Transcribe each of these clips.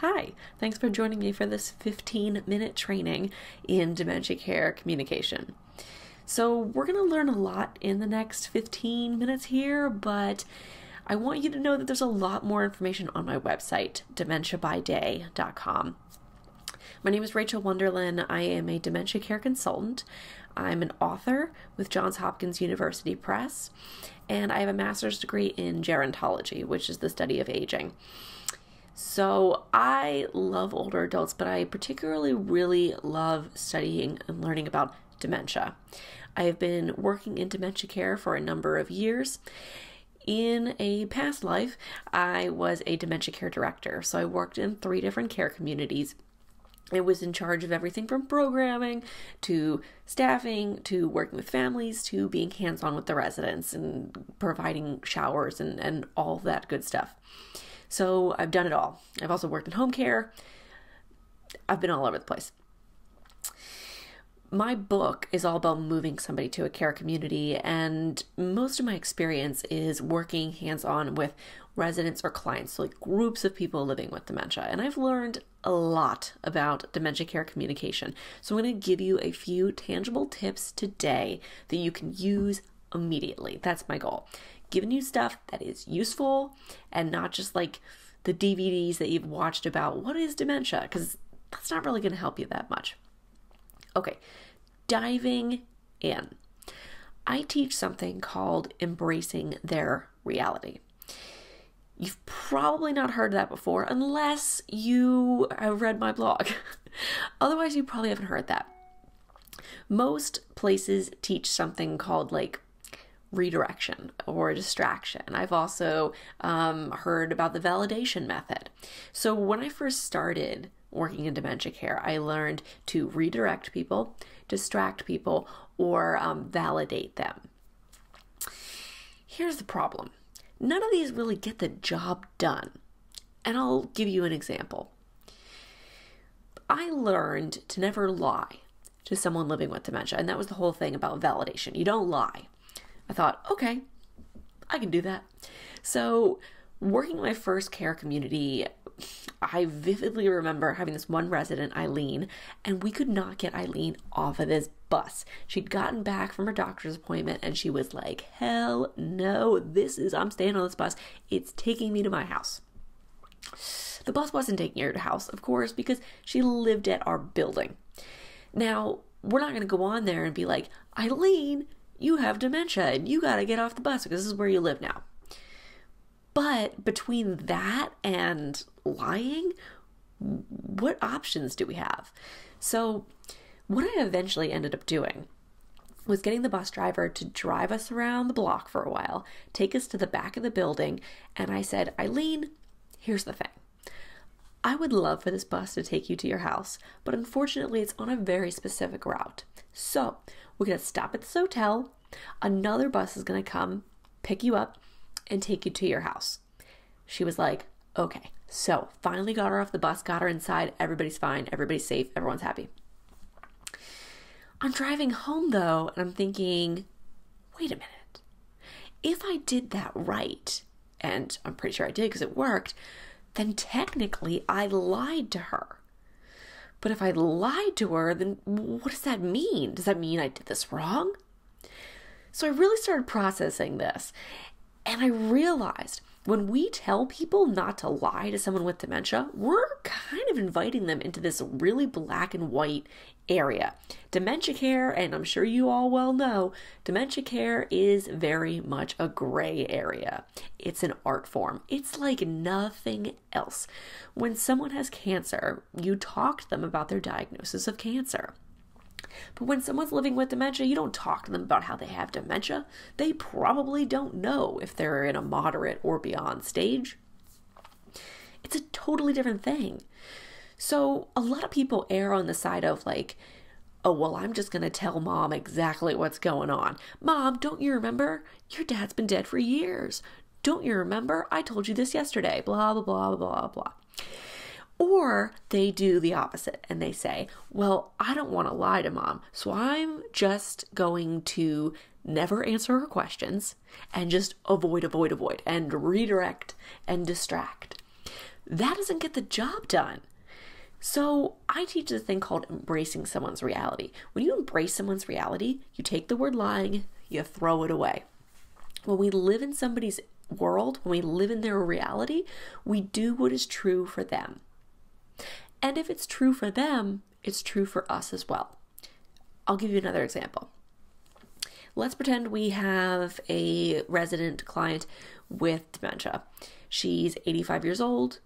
Hi, thanks for joining me for this 15-minute training in dementia care communication. So we're going to learn a lot in the next 15 minutes here, but I want you to know that there's a lot more information on my website, dementiabyday.com. My name is Rachael Wonderlin. I am a dementia care consultant. I'm an author with Johns Hopkins University Press, and I have a master's degree in gerontology, which is the study of aging. So I love older adults, but I particularly really love studying and learning about dementia. I have been working in dementia care for a number of years. In a past life, I was a dementia care director, so I worked in 3 different care communities. I was in charge of everything from programming to staffing to working with families to being hands-on with the residents and providing showers and all that good stuff. So I've done it all. I've also worked in home care. I've been all over the place. My book is all about moving somebody to a care community, and most of my experience is working hands-on with residents or clients, so like groups of people living with dementia. And I've learned a lot about dementia care communication. So I'm going to give you a few tangible tips today that you can use immediately. That's my goal. Giving you stuff that is useful and not just like the DVDs that you've watched about what is dementia, because that's not really going to help you that much. Okay, diving in. I teach something called embracing their reality. You've probably not heard that before unless you have read my blog. Otherwise, you probably haven't heard that. Most places teach something called like redirection or distraction. I've also heard about the validation method. So when I first started working in dementia care, I learned to redirect people, distract people, or validate them. Here's the problem. None of these really get the job done. And I'll give you an example. I learned to never lie to someone living with dementia, and that was the whole thing about validation. You don't lie. I thought, okay, I can do that. So working in my first care community, I vividly remember having this one resident, Eileen, and we could not get Eileen off of this bus. She'd gotten back from her doctor's appointment and she was like, hell no, I'm staying on this bus. It's taking me to my house. The bus wasn't taking her to house, of course, because she lived at our building. Now, we're not going to go on there and be like, Eileen, you have dementia and you got to get off the bus because this is where you live now. But between that and lying, what options do we have? So what I eventually ended up doing was getting the bus driver to drive us around the block for a while, take us to the back of the building, and I said, Eileen, here's the thing. I would love for this bus to take you to your house, but unfortunately it's on a very specific route. So we're going to stop at this hotel. Another bus is going to come, pick you up, and take you to your house. She was like, okay. So finally got her off the bus, got her inside. Everybody's fine. Everybody's safe. Everyone's happy. I'm driving home though, and I'm thinking, wait a minute. If I did that right, and I'm pretty sure I did because it worked, then technically I lied to her. But if I lied to her, then what does that mean? Does that mean I did this wrong? So I really started processing this, and I realized when we tell people not to lie to someone with dementia, we're kind of inviting them into this really black and white area. Dementia care, and I'm sure you all well know, dementia care is very much a gray area. It's an art form. It's like nothing else. When someone has cancer, you talk to them about their diagnosis of cancer. But when someone's living with dementia, you don't talk to them about how they have dementia. They probably don't know if they're in a moderate or beyond stage. It's a totally different thing. So a lot of people err on the side of like, oh, well, I'm just going to tell mom exactly what's going on. Mom, don't you remember? Your dad's been dead for years. Don't you remember? I told you this yesterday. Blah, blah, blah, blah, blah. Or they do the opposite and they say, well, I don't want to lie to mom, so I'm just going to never answer her questions and just avoid, and redirect and distract. that doesn't get the job done. So I teach this thing called embracing someone's reality. When you embrace someone's reality, you take the word lying, you throw it away. When we live in somebody's world, when we live in their reality, we do what is true for them. And if it's true for them, it's true for us as well. I'll give you another example. Let's pretend we have a resident client with dementia. She's 85 years old.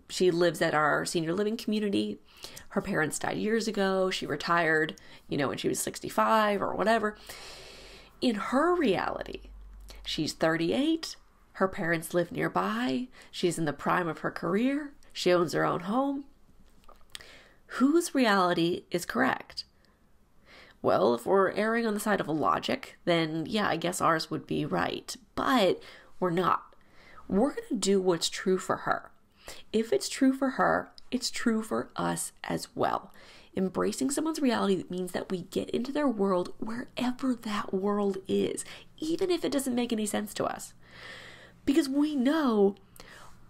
She lives at our senior living community. Her parents died years ago. She retired, when she was 65 or whatever. In her reality, she's 38. Her parents live nearby. She's in the prime of her career. She owns her own home. Whose reality is correct? Well, if we're erring on the side of logic, then yeah, I guess ours would be right. But we're not. We're going to do what's true for her. If it's true for her, it's true for us as well. Embracing someone's reality means that we get into their world wherever that world is, even if it doesn't make any sense to us. Because we know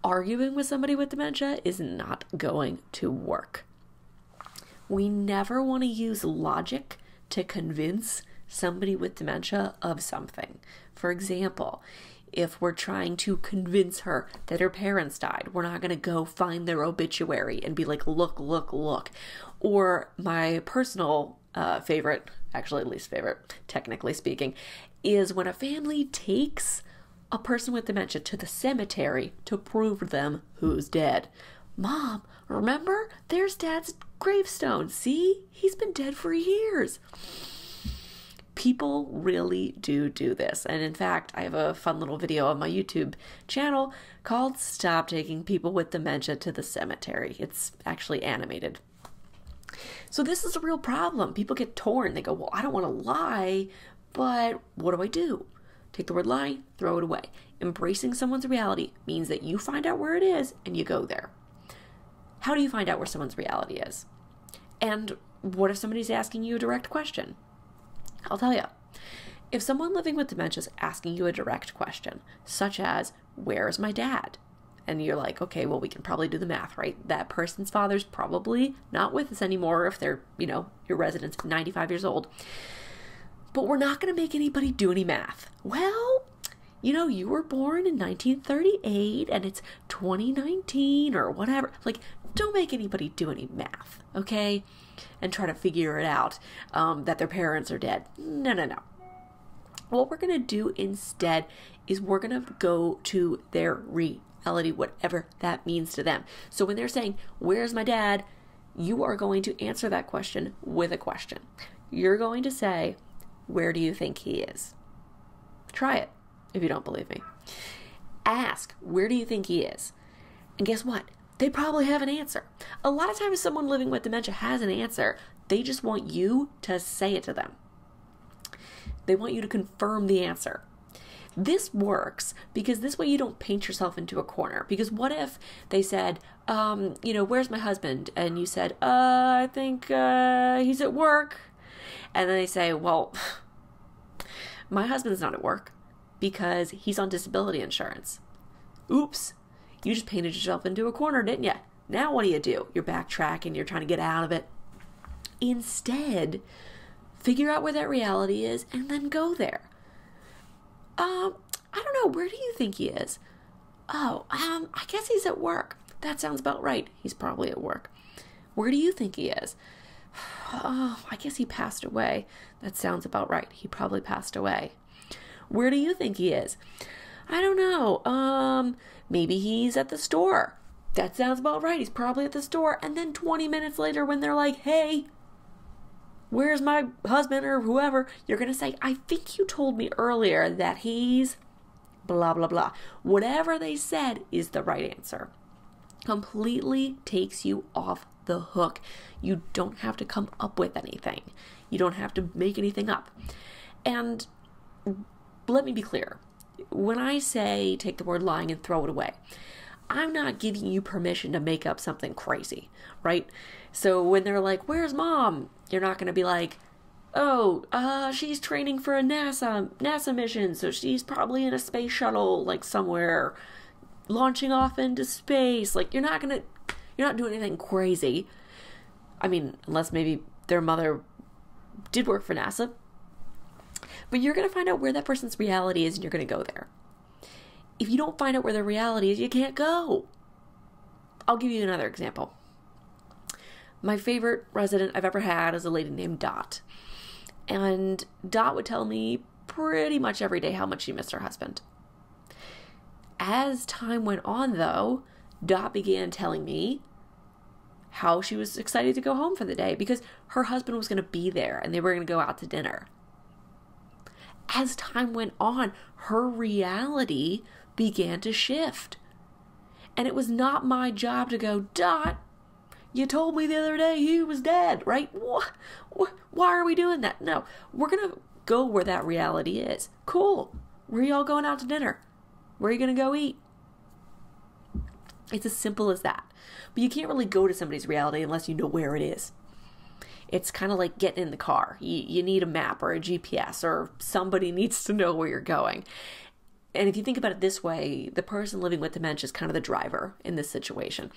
arguing with somebody with dementia is not going to work. We never want to use logic to convince somebody with dementia of something. For example, if we're trying to convince her that her parents died, we're not going to go find their obituary and be like, look, look, look. Or my personal favorite, actually least favorite, technically speaking, is when a family takes a person with dementia to the cemetery to prove to them who's dead. Mom, remember? There's Dad's gravestone. See? He's been dead for years. People really do this. And in fact, I have a fun little video on my YouTube channel called Stop Taking People with Dementia to the Cemetery. It's actually animated. So this is a real problem. People get torn. They go, well, I don't want to lie, but what do I do? Take the word lie, throw it away. Embracing someone's reality means that you find out where it is and you go there. How do you find out where someone's reality is? And what if somebody's asking you a direct question? I'll tell you. If someone living with dementia is asking you a direct question, such as, where's my dad? And you're like, okay, well, we can probably do the math, right? That person's father's probably not with us anymore if they're, your resident's 95 years old. But we're not going to make anybody do any math. Well, you were born in 1938 and it's 2019 or whatever. Like, don't make anybody do any math, okay? And try to figure it out that their parents are dead. No. What we're going to do instead is we're going to go to their reality, whatever that means to them. So when they're saying, where's my dad? You are going to answer that question with a question. You're going to say, where do you think he is? Try it if you don't believe me. Ask, where do you think he is? And guess what? They probably have an answer. A lot of times someone living with dementia has an answer. They just want you to say it to them. They want you to confirm the answer. This works because this way you don't paint yourself into a corner. Because what if they said, where's my husband? And you said, I think he's at work. And then they say, well, my husband's not at work because he's on disability insurance. Oops. You just painted yourself into a corner, didn't you? Now what do? You're backtracking, you're trying to get out of it. Instead, figure out where that reality is and then go there. I don't know, where do you think he is? Oh, I guess he's at work. That sounds about right. He's probably at work. Where do you think he is? Oh, I guess he passed away. That sounds about right. He probably passed away. Where do you think he is? I don't know. Maybe he's at the store. That sounds about right. He's probably at the store. And then 20 minutes later when they're like, hey, where's my husband or whoever? You're going to say, I think you told me earlier that he's blah, blah, blah. Whatever they said is the right answer. Completely takes you off the hook. You don't have to come up with anything. You don't have to make anything up. And let me be clear. When I say take the word lying and throw it away, I'm not giving you permission to make up something crazy, right? So when they're like, where's mom? You're not going to be like, oh, she's training for a NASA mission, so she's probably in a space shuttle, like somewhere launching off into space. Like, you're not doing anything crazy. I mean, unless maybe their mother did work for NASA. But you're going to find out where that person's reality is, and you're going to go there. If you don't find out where their reality is, you can't go. I'll give you another example. My favorite resident I've ever had is a lady named Dot. And Dot would tell me pretty much every day how much she missed her husband. As time went on, though, Dot began telling me how she was excited to go home for the day because her husband was going to be there and they were going to go out to dinner. As time went on, her reality began to shift. And it was not my job to go, Dot, you told me the other day he was dead, right? Why are we doing that? No, we're going to go where that reality is. Cool. Where are y'all going out to dinner? Where are you going to go eat? It's as simple as that. But you can't really go to somebody's reality unless you know where it is. It's kind of like getting in the car. You need a map or a GPS, or somebody needs to know where you're going. And if you think about it this way, the person living with dementia is kind of the driver in this situation.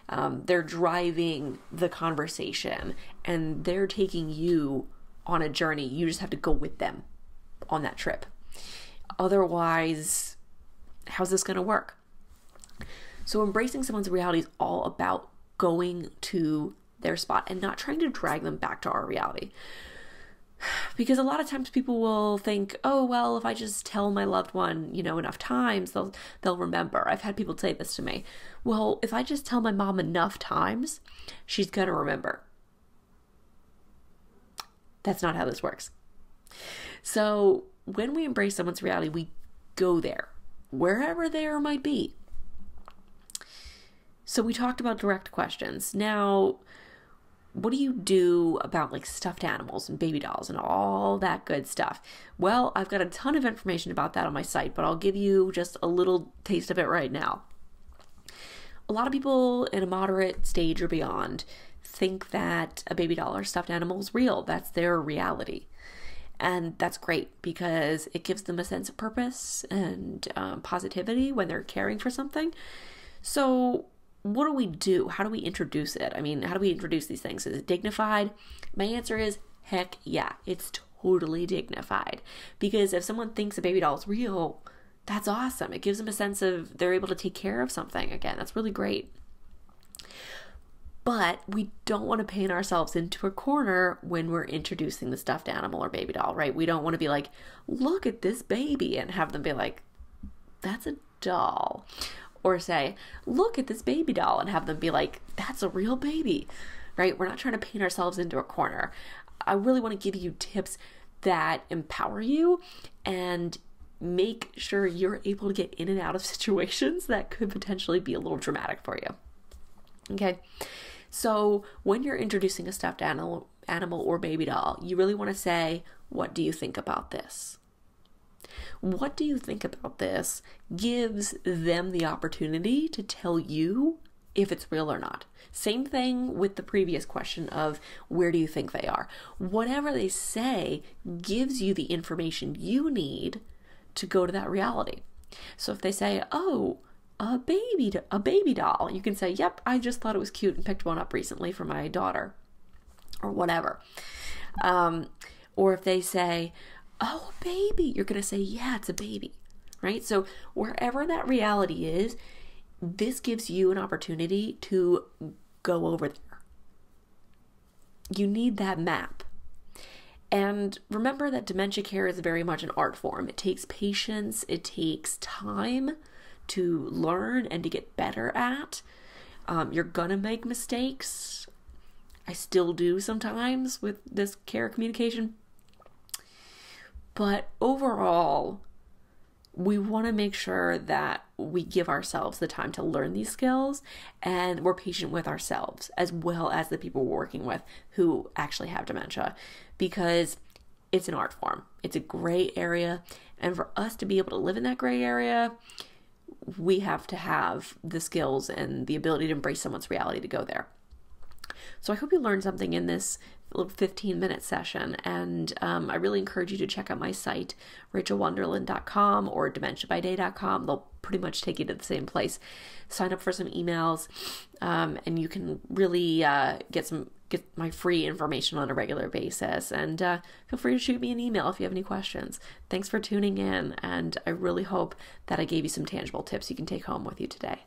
They're driving the conversation and they're taking you on a journey. You just have to go with them on that trip. Otherwise, how's this going to work? So embracing someone's reality is all about going to their spot and not trying to drag them back to our reality. Because a lot of times people will think, oh, well, if I just tell my loved one, enough times, they'll remember. I've had people say this to me. Well, if I just tell my mom enough times, she's going to remember. That's not how this works. So when we embrace someone's reality, we go there, wherever there might be. So we talked about direct questions. Now, what do you do about like stuffed animals and baby dolls and all that good stuff? Well, I've got a ton of information about that on my site, but I'll give you just a little taste of it right now. A lot of people in a moderate stage or beyond think that a baby doll or stuffed animal is real. That's their reality. And that's great because it gives them a sense of purpose and positivity when they're caring for something. So what do we do? How do we introduce it? I mean, how do we introduce these things? Is it dignified? My answer is heck yeah, it's totally dignified. Because if someone thinks a baby doll is real, that's awesome. It gives them a sense of they're able to take care of something again. That's really great. But we don't want to paint ourselves into a corner when we're introducing the stuffed animal or baby doll, right? We don't want to be like, look at this baby, and have them be like, that's a doll. Or say, look at this baby doll, and have them be like, that's a real baby, right? We're not trying to paint ourselves into a corner. I really want to give you tips that empower you and make sure you're able to get in and out of situations that could potentially be a little dramatic for you. Okay, so when you're introducing a stuffed animal or baby doll, you really want to say, what do you think about this? What do you think about this gives them the opportunity to tell you if it's real or not. Same thing with the previous question of where do you think they are? Whatever they say gives you the information you need to go to that reality. So if they say, oh, a baby doll, you can say, yep, I just thought it was cute and picked one up recently for my daughter, or whatever. Or if they say, oh, a baby, you're going to say, yeah, it's a baby, right? So wherever that reality is, this gives you an opportunity to go over there. You need that map. And remember that dementia care is very much an art form. It takes patience, it takes time to learn and to get better at. You're gonna make mistakes. I still do sometimes with this care communication. But overall, we want to make sure that we give ourselves the time to learn these skills, and we're patient with ourselves as well as the people we're working with who actually have dementia, because it's an art form. It's a gray area, and for us to be able to live in that gray area, we have to have the skills and the ability to embrace someone's reality to go there. So I hope you learned something in this little 15-minute session, and I really encourage you to check out my site, RachelWonderlin.com or DementiaByDay.com. They'll pretty much take you to the same place. Sign up for some emails, and you can really get my free information on a regular basis. And feel free to shoot me an email if you have any questions. Thanks for tuning in, and I really hope that I gave you some tangible tips you can take home with you today.